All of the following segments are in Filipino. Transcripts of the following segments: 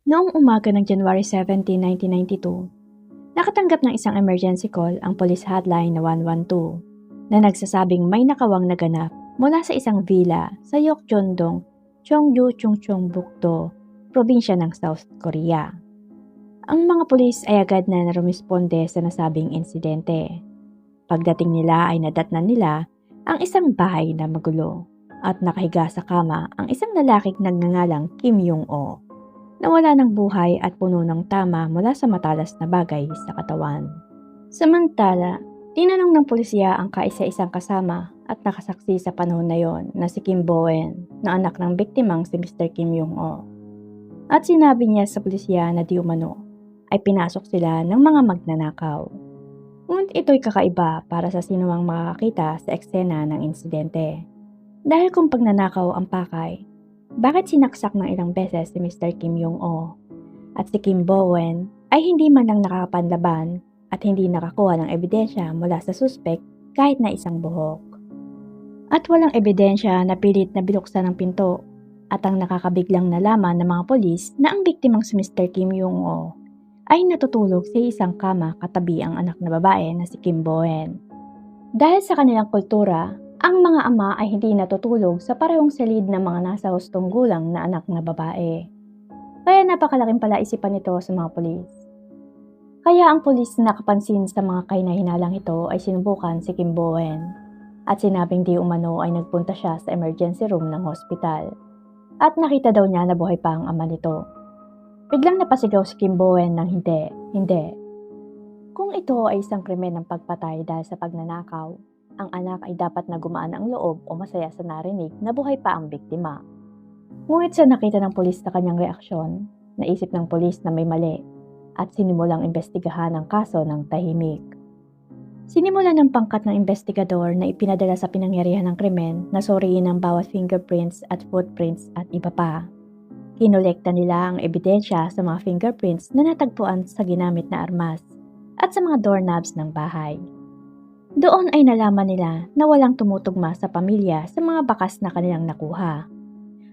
Noong umaga ng January 17, 1992, nakatanggap ng isang emergency call ang police hotline na 112 na nagsasabing may nakawang naganap mula sa isang villa sa Yeokjondong, Cheongju, Chungcheongbuk-do, probinsya ng South Korea. Ang mga pulis ay agad na rumisponde sa nasabing insidente. Pagdating nila ay nadatnan nila ang isang bahay na magulo at nakahiga sa kama ang isang lalaking nagngangalang Kim Yong-o na wala ng buhay at puno ng tama mula sa matalas na bagay sa katawan. Samantala, tinanong ng pulisya ang kaisa-isang kasama at nakasaksi sa panahon na yon na si Kim Boen na anak ng biktimang si Mr. Kim Yong-o. At sinabi niya sa pulisya na di umano ay pinasok sila ng mga magnanakaw. Ngunit ito'y kakaiba para sa sinumang makakita sa eksena ng insidente. Dahil kung pagnanakaw ang pakay, bakit sinaksak ng ilang beses si Mr. Kim Yong-o at si Kim Boen ay hindi man lang nakapanlaban at hindi nakakuha ng ebidensya mula sa suspect kahit na isang buhok. At walang ebidensya na pilit na binuksan ng pinto at ang nakakabiglang nalaman ng mga polis na ang biktimang si Mr. Kim Yong-o ay natutulog sa isang kama katabi ang anak na babae na si Kim Boen. Dahil sa kanilang kultura, ang mga ama ay hindi natutulog sa parehong silid ng mga nasa hustong gulang na anak na babae. Kaya napakalaking palaisipan nito sa mga pulis. Kaya ang pulis na nakapansin sa mga kahinahinalang ito ay sinubukan si Kim Boen at sinabing di umano ay nagpunta siya sa emergency room ng hospital at nakita daw niya na buhay pa ang ama nito. Biglang napasigaw si Kim Boen ng hindi. Kung ito ay isang krimen ng pagpatay dahil sa pagnanakaw, ang anak ay dapat na gumaan ang loob o masaya sa narinig na buhay pa ang biktima. Ngunit sa nakita ng pulis na kanyang reaksyon, naisip ng pulis na may mali at sinimulang imbestigahan ang kaso ng tahimik. Sinimulan ng pangkat ng investigador na ipinadala sa pinangyarihan ng krimen na suriin ang bawat fingerprints at footprints at iba pa. Kinolekta nila ang ebidensya sa mga fingerprints na natagpuan sa ginamit na armas at sa mga doorknobs ng bahay. Doon ay nalaman nila na walang tumutugma sa pamilya sa mga bakas na kanilang nakuha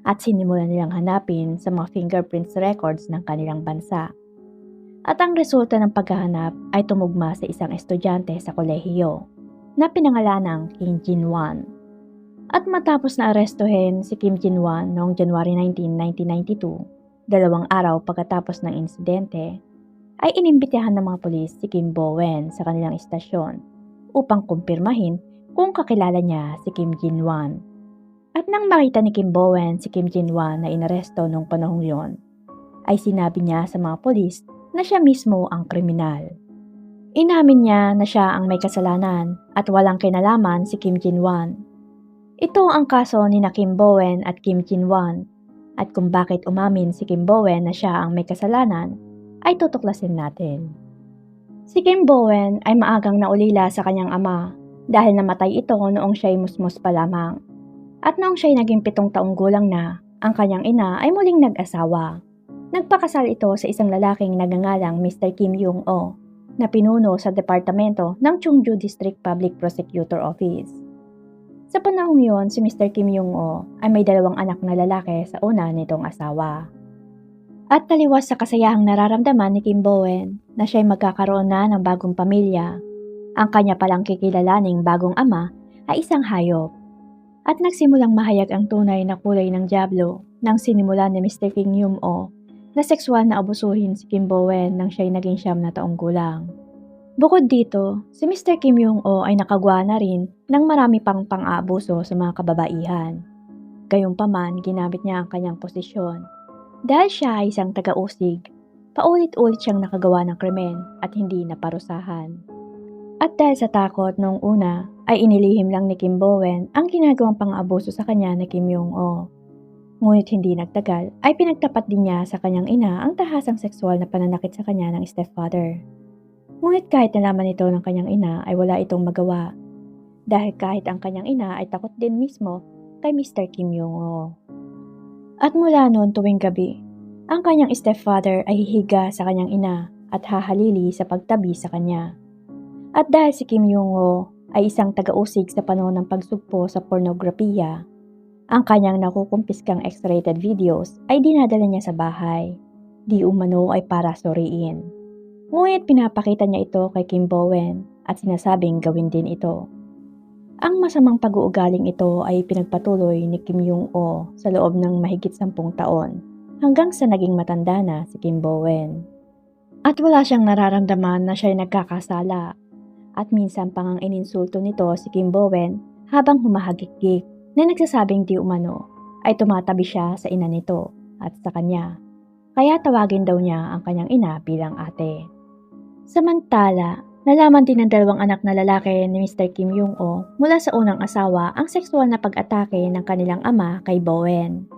at sinimulan nilang hanapin sa mga fingerprints records ng kanilang bansa. At ang resulta ng paghahanap ay tumugma sa isang estudyante sa kolehiyo na pinangalanang Kim Jin-won. At matapos na arestuhin si Kim Jin-won noong January 19, 1992, 2 araw pagkatapos ng insidente, ay inimbitahan ng mga pulis si Kim Boen sa kanilang istasyon upang kumpirmahin kung kakilala niya si Kim Jin-won. At nang makita ni Kim Boen si Kim Jin-won na inaresto noong panahong yon, ay sinabi niya sa mga pulis na siya mismo ang kriminal. Inamin niya na siya ang may kasalanan at walang kinalaman si Kim Jin-won. Ito ang kaso ni na Kim Boen at Kim Jin-won at kung bakit umamin si Kim Boen na siya ang may kasalanan ay tutuklasin natin. Si Kim Boen ay maagang naulila sa kanyang ama dahil namatay ito noong siya'y musmus pa lamang. At noong siya'y naging 7 taong gulang na, ang kanyang ina ay muling nag-asawa. Nagpakasal ito sa isang lalaking nagngangalang Mr. Kim Yong-o na pinuno sa departamento ng Cheongju District Public Prosecutor Office. Sa panahong yon, si Mr. Kim Yong-o ay may 2 anak na lalaki sa una nitong asawa. At taliwas sa kasayahang nararamdaman ni Kim Boen na siya'y magkakaroon na ng bagong pamilya, ang kanya palang kikilalaning bagong ama ay isang hayop. At nagsimulang mahayag ang tunay na kulay ng dyablo nang sinimulan ni Mr. Kim Yong-o na sexual na abusuhin si Kim Boen nang siya'y naging 9 taong gulang. Bukod dito, si Mr. Kim Yong-o ay nakagawa na rin ng marami pang pang-aabuso sa mga kababaihan. Gayunpaman, ginamit niya ang kanyang posisyon. Dahil siya ay isang taga-usig, paulit-ulit siyang nakagawa ng krimen at hindi naparusahan. At dahil sa takot noong una, ay inilihim lang ni Kim Boen ang ginagawang pang-aabuso sa kanya ni Kim Yong-o. Ngunit hindi nagtagal, ay pinagtapat din niya sa kanyang ina ang tahasang sexual na pananakit sa kanya ng stepfather. Ngunit kahit nalaman ito ng kanyang ina ay wala itong magawa dahil kahit ang kanyang ina ay takot din mismo kay Mr. Kim Yong-o. At mula noon tuwing gabi, ang kanyang stepfather ay hihiga sa kanyang ina at hahalili sa pagtabi sa kanya. At dahil si Kim Yong-o ay isang taga-usig sa panahon ng pagsugpo sa pornografiya, ang kanyang nakukumpiskang X-rated videos ay dinadala niya sa bahay. di umano ay para suriin. Ngunit pinapakita niya ito kay Kim Bowen at sinasabing gawin din ito. Ang masamang pag-uugaling ito ay pinagpatuloy ni Kim Jong-o sa loob ng mahigit 10 taon hanggang sa naging matanda na si Kim Bowen. At wala siyang nararamdaman na siya'y nagkakasala at minsan pang ang ininsulto nito si Kim Bowen habang humahagikik na nagsasabing di umano ay tumatabi siya sa ina nito at sa kanya. Kaya tawagin daw niya ang kanyang ina bilang ate. Samantala, nalaman din ng dalawang anak na lalaki ni Mr. Kim Jong-o mula sa unang asawa ang sexual na pag-atake ng kanilang ama kay Bowen.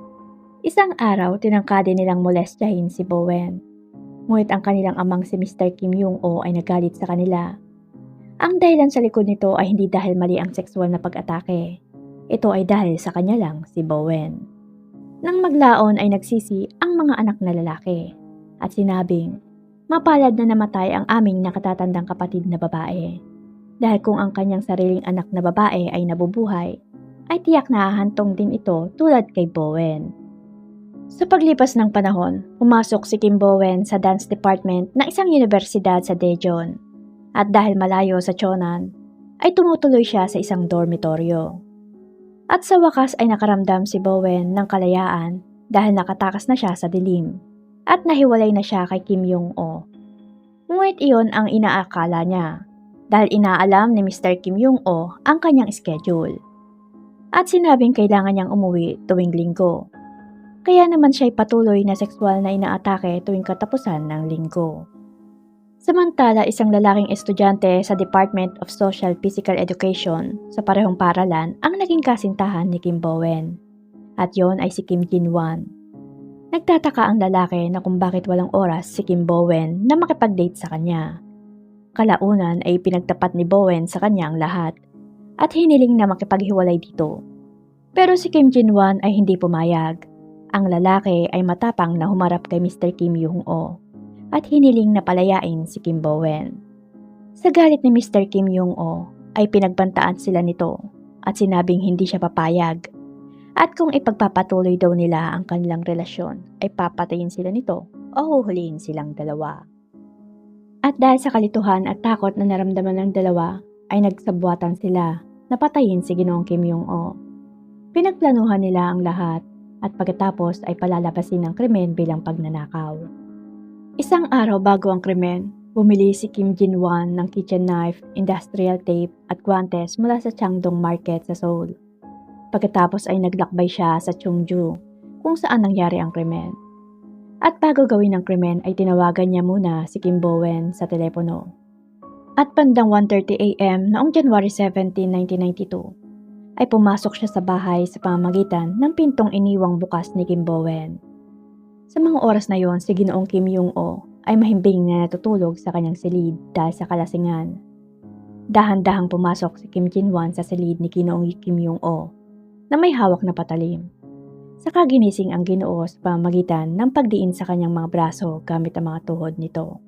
Isang araw, tinangkade nilang molestyahin si Bowen. Ngunit ang kanilang amang si Mr. Kim Jong-o ay nagalit sa kanila. Ang dahilan sa likod nito ay hindi dahil mali ang sexual na pag-atake. Ito ay dahil sa kanya lang si Bowen. Nang maglaon ay nagsisi ang mga anak na lalaki at sinabing, mapalad na namatay ang aming nakatatandang kapatid na babae. Dahil kung ang kanyang sariling anak na babae ay nabubuhay, ay tiyak na hahantong din ito tulad kay Bowen. Sa paglipas ng panahon, pumasok si Kim Bowen sa dance department ng isang universidad sa Daejeon. At dahil malayo sa Cheonan, ay tumutuloy siya sa isang dormitoryo. At sa wakas ay nakaramdam si Bowen ng kalayaan dahil nakatakas na siya sa dilim. At nahiwalay na siya kay Kim Jong-o. Ngunit iyon ang inaakala niya dahil inaalam ni Mr. Kim Jong-o ang kanyang schedule. At sinabing kailangan niyang umuwi tuwing linggo. Kaya naman siya'y patuloy na sexual na inaatake tuwing katapusan ng linggo. Samantala, isang lalaking estudyante sa Department of Social Physical Education sa parehong paralan ang naging kasintahan ni Kim Bowen. At yon ay si Kim Jin-won. Nagtataka ang lalaki na kung bakit walang oras si Kim Bowen na makipag-date sa kanya. Kalaunan ay pinagtapat ni Bowen sa kanya ang lahat at hiniling na makipaghiwalay dito. Pero si Kim Jin-won ay hindi pumayag. Ang lalaki ay matapang na humarap kay Mr. Kim Jong-o at hiniling na palayain si Kim Bowen. Sa galit ni Mr. Kim Jong-o ay pinagbantaan sila nito at sinabing hindi siya papayag. At kung ipagpapatuloy daw nila ang kanilang relasyon, ay papatayin sila nito o huhulihin silang dalawa. At dahil sa kalituhan at takot na naramdaman ng dalawa, ay nagsabwatan sila na patayin si Ginoong Kim Jong-o. Pinagplanuhan nila ang lahat at pagkatapos ay palalabasin ang krimen bilang pagnanakaw. Isang araw bago ang krimen, bumili si Kim Jin-won ng kitchen knife, industrial tape at guantes mula sa Changdong Market sa Seoul. Pagkatapos ay naglakbay siya sa Cheongju kung saan nangyari ang krimen. At bago gawin ang krimen ay tinawagan niya muna si Kim Bowen sa telepono. At bandang 1:30 AM noong January 17, 1992 ay pumasok siya sa bahay sa pamamagitan ng pintong iniwang bukas ni Kim Bowen. Sa mga oras na yon, si Ginoong Kim Jong-o ay mahimbing na natutulog sa kanyang silid dahil sa kalasingan. Dahan-dahang pumasok si Kim Jin-won sa silid ni Ginoong Kim Jong-o na may hawak na patalim. Saka ginising ang Ginoo sa pamamagitan ng pagdiin sa kanyang mga braso gamit ang mga tuhod nito.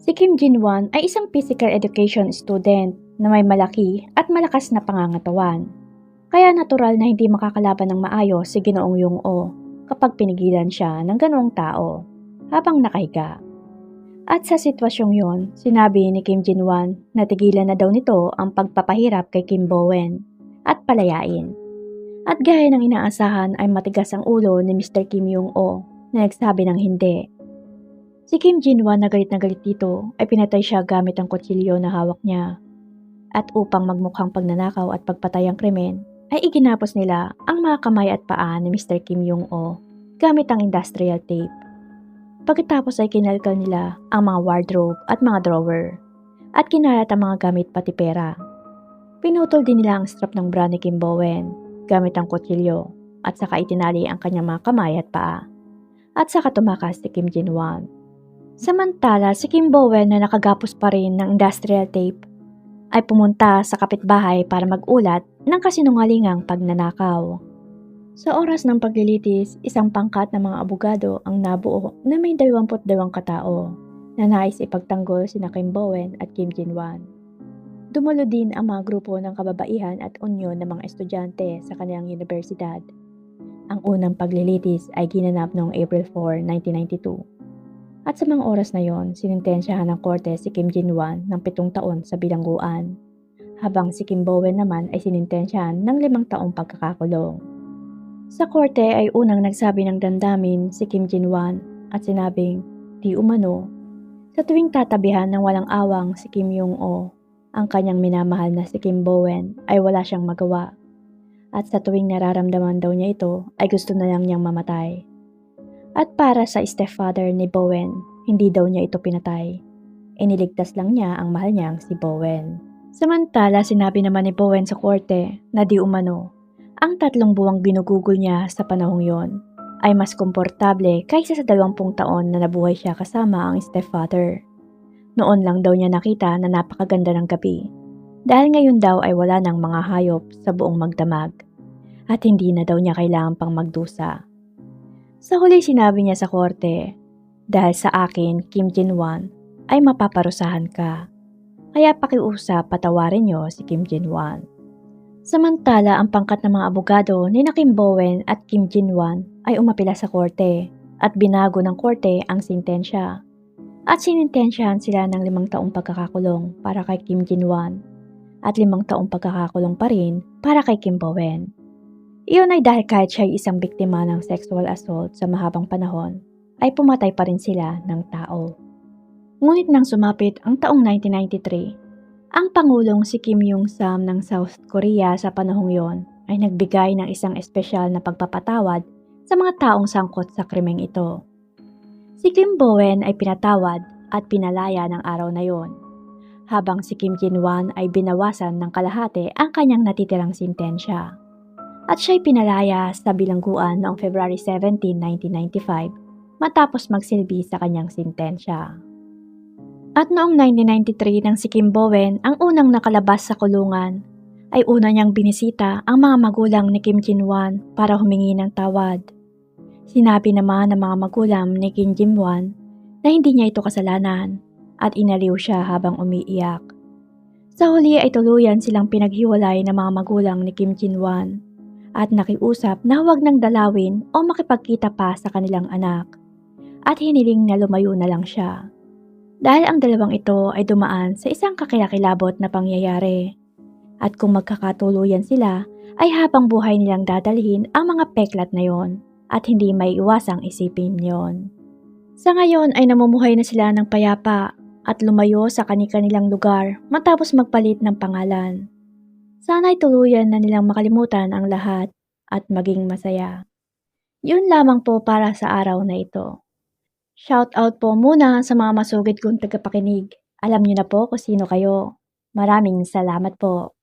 Si Kim Jin-won ay isang physical education student na may malaki at malakas na pangangatawan. Kaya natural na hindi makakalaban ng maayos si Ginoong Jong-o kapag pinigilan siya ng ganoong tao habang nakahiga. At sa sitwasyong yon, sinabi ni Kim Jin-won na tigilan na daw nito ang pagpapahirap kay Kim Bowen at palayain. At gaya ng inaasahan ay matigas ang ulo ni Mr. Kim Jong-o na nagsabi ng hindi. Si Kim Jin-won na galit dito ay pinatay siya gamit ang kutsilyo na hawak niya. At upang magmukhang pagnanakaw at pagpatay ang krimen, ay iginapos nila ang mga kamay at paa ni Mr. Kim Jong-o gamit ang industrial tape. Pagkatapos ay kinalkal nila ang mga wardrobe at mga drawer at kinalat ang mga gamit pati pera. Pinutol din nila ang strap ng bra ni Kim Bowen gamit ang kutsilyo at saka itinali ang kanyang mga kamay at paa at saka tumakas si Kim Jin-won. Samantala si Kim Bowen na nakagapos pa rin ng industrial tape ay pumunta sa kapitbahay para mag-ulat ng kasinungalingang pagnanakaw. Sa oras ng paglilitis, isang pangkat ng mga abogado ang nabuo na may 22 katao na nais ipagtanggol sina Kim Bowen at Kim Jin-won. Dumulo din ang mga grupo ng kababaihan at unyon ng mga estudyante sa kanilang universidad. Ang unang paglilitis ay ginanap noong April 4, 1992 At sa mga oras na yon, sinintensyahan ng korte si Kim Jin-wan ng 7 taon sa bilangguan, habang si Kim Bowen naman ay sinintensyahan ng 5 taong pagkakakulong. Sa korte ay unang nagsabi ng damdamin si Kim Jin-wan at sinabing, di umano, sa tuwing tatabihan ng walang awang si Kim Jong-o, ang kanyang minamahal na si Kim Bowen ay wala siyang magawa. At sa tuwing nararamdaman daw niya ito ay gusto na lang niyang mamatay. At para sa stepfather ni Bowen, hindi daw niya ito pinatay. Iniligtas lang niya ang mahal niyang si Bowen. Samantala sinabi naman ni Bowen sa korte na di umano, ang 3 buwang ginugugol niya sa panahong yon ay mas komportable kaysa sa 20 taon na nabuhay siya kasama ang stepfather. Noon lang daw niya nakita na napakaganda ng gabi. Dahil ngayon daw ay wala ng mga hayop sa buong magdamag at hindi na daw niya kailangan pang magdusa. Sa huli sinabi niya sa korte, dahil sa akin, Kim Jin-wan, ay mapaparusahan ka. Kaya pakiusap patawarin niyo si Kim Jin-wan. Samantala ang pangkat ng mga abogado ni na Kim Bowen at Kim Jin-wan ay umapila sa korte at binago ng korte ang sintensya. At sinintensyahan sila ng 5 taong pagkakakulong para kay Kim Jin-wan at 5 taong pagkakakulong pa rin para kay Kim Bowen. Iyon ay dahil kahit siya ay isang biktima ng sexual assault sa mahabang panahon, ay pumatay pa rin sila ng tao. Ngunit nang sumapit ang taong 1993, ang Pangulong si Kim Yung-sam ng South Korea sa panahong yon ay nagbigay ng isang espesyal na pagpapatawad sa mga taong sangkot sa krimeng ito. Si Kim Bowen ay pinatawad at pinalaya ng araw na yon, habang si Kim Jin-wan ay binawasan ng kalahati ang kanyang natitirang sintensya. At siya'y pinalaya sa bilangguan noong February 17, 1995 matapos magsilbi sa kanyang sintensya. At noong 1993 nang si Kim Bowen ang unang nakalabas sa kulungan, ay una niyang binisita ang mga magulang ni Kim Jin-wan para humingi ng tawad. Sinabi naman ng mga magulang ni Kim Jin-wan na hindi niya ito kasalanan at inaliw siya habang umiiyak. Sa huli ay tuluyan silang pinaghiwalay ng mga magulang ni Kim Jin-wan at nakiusap na huwag nang dalawin o makipagkita pa sa kanilang anak at hiniling na lumayo na lang siya. Dahil ang dalawang ito ay dumaan sa isang kakilakilabot na pangyayari at kung magkakatuluyan sila ay habang buhay nilang dadalhin ang mga peklat na yon at hindi may iwasang isipin yon. Sa ngayon ay namumuhay na sila ng payapa at lumayo sa kani-kanilang lugar matapos magpalit ng pangalan. Sana'y tuluyan na nilang makalimutan ang lahat at maging masaya. Yun lamang po para sa araw na ito. Shout out po muna sa mga masugid kong tagapakinig. Alam niyo na po kung sino kayo. Maraming salamat po.